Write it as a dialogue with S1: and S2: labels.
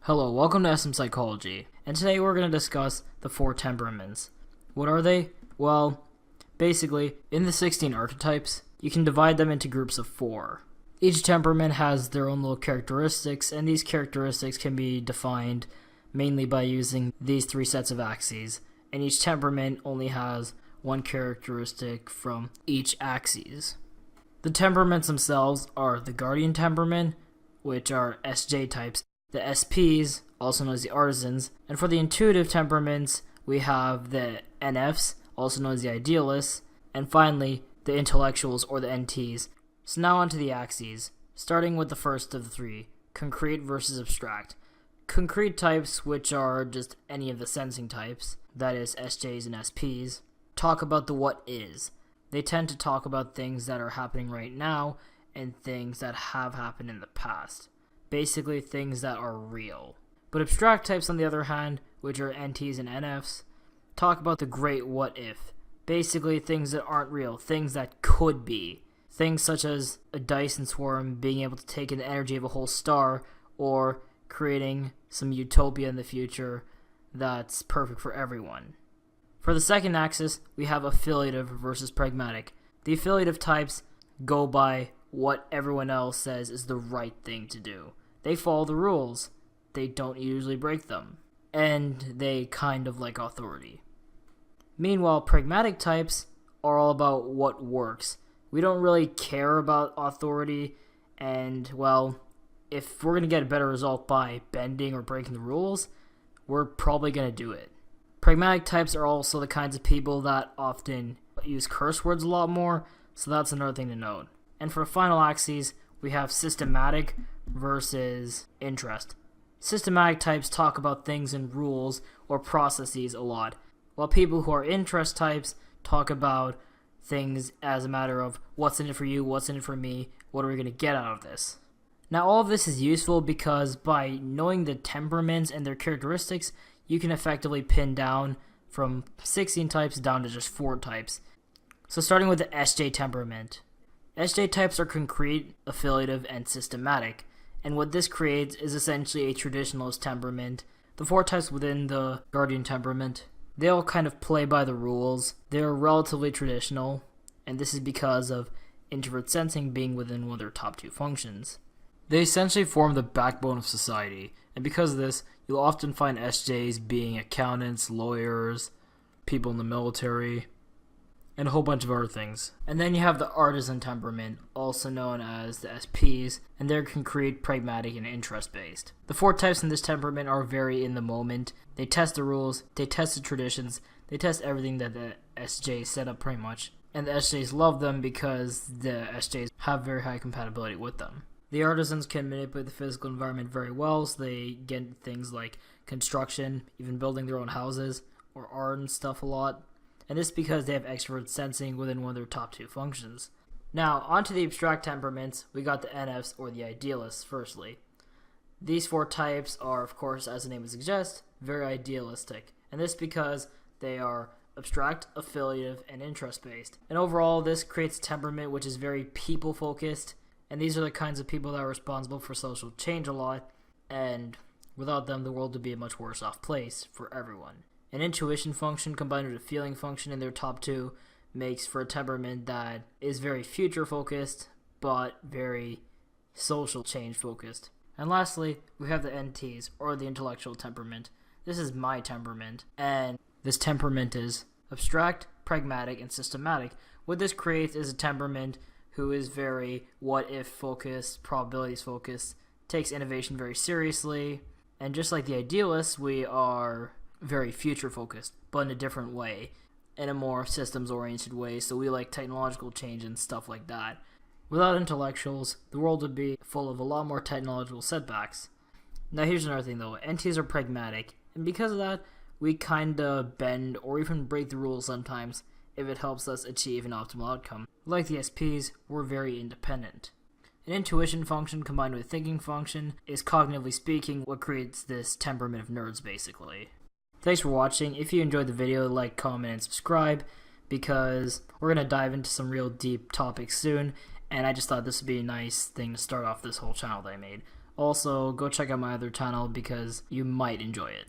S1: Hello, welcome to SM Psychology, and today we're going to discuss the 4 temperaments. What are they? Well, basically, in the 16 archetypes, you can divide them into groups of 4. Each temperament has their own little characteristics, and these characteristics can be defined mainly by using these 3 sets of axes, and each temperament only has one characteristic from each axis. The temperaments themselves are the Guardian temperament, which are SJ types, the SPs, also known as the Artisans, and for the intuitive temperaments, we have the NFs, also known as the Idealists, and finally, the Intellectuals or the NTs. So now onto the axes, starting with the first of the 3, concrete versus abstract. Concrete types, which are just any of the sensing types, that is SJs and SPs, talk about the what is. They tend to talk about things that are happening right now and things that have happened in the past. Basically things that are real. But abstract types, on the other hand, which are NTs and NFs, talk about the great what if. Basically things that aren't real, things that could be. Things such as a Dyson swarm being able to take in the energy of a whole star, or creating some utopia in the future that's perfect for everyone. For the second axis, we have affiliative versus pragmatic. The affiliative types go by what everyone else says is the right thing to do. They follow the rules. They don't usually break them. And they kind of like authority. Meanwhile, pragmatic types are all about what works. We don't really care about authority, and, well, if we're going to get a better result by bending or breaking the rules, we're probably going to do it. Pragmatic types are also the kinds of people that often use curse words a lot more, so that's another thing to note. And for the final axes, we have systematic versus interest. Systematic types talk about things in rules or processes a lot, while people who are interest types talk about things as a matter of what's in it for you, what's in it for me, what are we going to get out of this. Now all of this is useful because by knowing the temperaments and their characteristics, you can effectively pin down from 16 types down to just 4 types. So starting with the SJ temperament. SJ types are concrete, affiliative, and systematic, and what this creates is essentially a traditionalist temperament. The 4 types within the Guardian temperament, they all kind of play by the rules. They're relatively traditional, and this is because of introvert sensing being within one of their top 2 functions. They essentially form the backbone of society, and because of this, you'll often find SJs being accountants, lawyers, people in the military, and a whole bunch of other things. And then you have the Artisan temperament, also known as the SPs, and they're concrete, pragmatic, and interest-based. The 4 types in this temperament are very in the moment. They test the rules, they test the traditions, they test everything that the SJs set up pretty much. And the SJs love them because the SJs have very high compatibility with them. The Artisans can manipulate the physical environment very well, so they get things like construction, even building their own houses, or art and stuff a lot. And this is because they have extrovert sensing within one of their top 2 functions. Now, onto the abstract temperaments, we got the NFs, or the Idealists, firstly. These 4 types are, of course, as the name would suggest, very idealistic. And this because they are abstract, affiliative, and interest-based. And overall, this creates a temperament which is very people-focused, and these are the kinds of people that are responsible for social change a lot, and without them, the world would be a much worse off place for everyone. An intuition function combined with a feeling function in their top 2 makes for a temperament that is very future-focused, but very social change-focused. And lastly, we have the NTs, or the intellectual temperament. This is my temperament, and this temperament is abstract, pragmatic, and systematic. What this creates is a temperament who is very what-if focused, probabilities focused, takes innovation very seriously, and just like the Idealists, we are very future focused, but in a different way, in a more systems oriented way, so we like technological change and stuff like that. Without intellectuals, the world would be full of a lot more technological setbacks. Now here's another thing though, NTs are pragmatic, and because of that, we kinda bend or even break the rules sometimes if it helps us achieve an optimal outcome. Like the SPs, we're very independent. An intuition function combined with a thinking function is, cognitively speaking, what creates this temperament of nerds, basically. Thanks for watching. If you enjoyed the video, like, comment, and subscribe, because we're going to dive into some real deep topics soon, and I just thought this would be a nice thing to start off this whole channel that I made. Also, go check out my other channel because you might enjoy it.